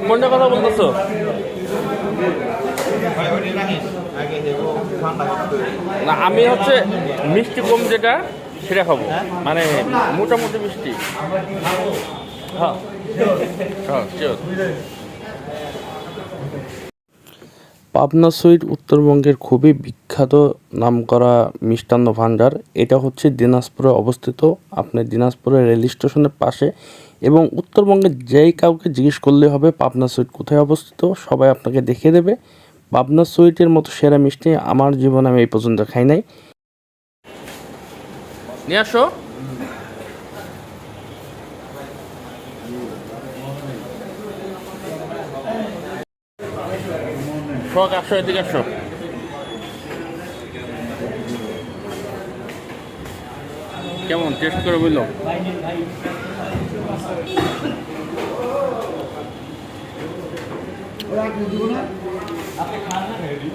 কোনটা কথা বলতেছো? না আমি হচ্ছে মিষ্টি কম যেটা সেটা খাবো, মানে মোটামুটি মিষ্টি। হ্যাঁ হ্যাঁ শিওর। পাবনা সুইট উত্তরবঙ্গের খুবই বিখ্যাত নামকরা মিষ্টান্ন ভাণ্ডার। এটা হচ্ছে দিনাজপুরে অবস্থিত, আপনার দিনাজপুরের রেল স্টেশনের পাশে। এবং উত্তরবঙ্গের যেই কাউকে জিজ্ঞেস করলে হবে পাবনা সুইট কোথায় অবস্থিত, সবাই আপনাকে দেখিয়ে দেবে। পাবনা সুইটের মতো সেরা মিষ্টি আমার জীবনে আমি এই পর্যন্ত খাই নাই। নিয়ে আসো। শখ আসো, এদিকে আসো। কেমন টেস্ট করে বললো?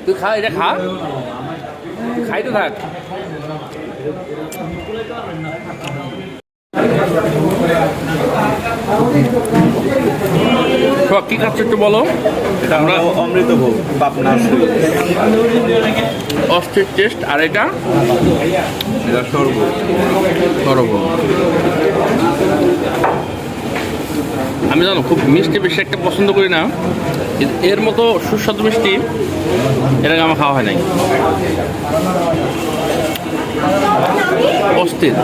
তুই খা, এটা খা, খাইতে থাক। কি খাচ্ছ একটু বলো। আমরা অমৃতভোগ পাবনা সুইট, অস্থির টেস্ট। আর এটা এটা শরবত। আমি জানো খুব মিষ্টি বেশি একটা পছন্দ করি না, এর মতো সুস্বাদু মিষ্টি এর আগে আমার খাওয়া হয় নাই। অস্থির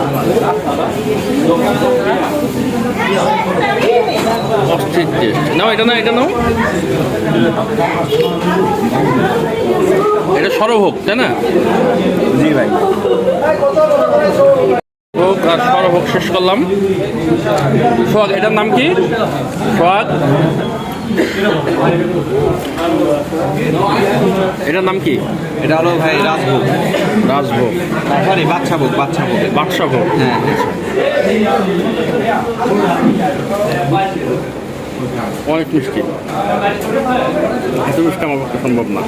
অস্থির টেস্ট। নাও এটা, না এটা নাও, এটা সরভোগ তাই না? জি ভাই। ভোগ আর সরভোগ শেষ করলাম। সোহাগ, এটার নাম কি? সোহাগ, এটার নাম কি? এটা হলো ভাই রাজভোগ। রাজভোগ, সরি বাদশাভোগ। বাদশাভোগ। হ্যাঁ। অনেক মিষ্টি, এত মিষ্টি আমার পক্ষে সম্ভব না।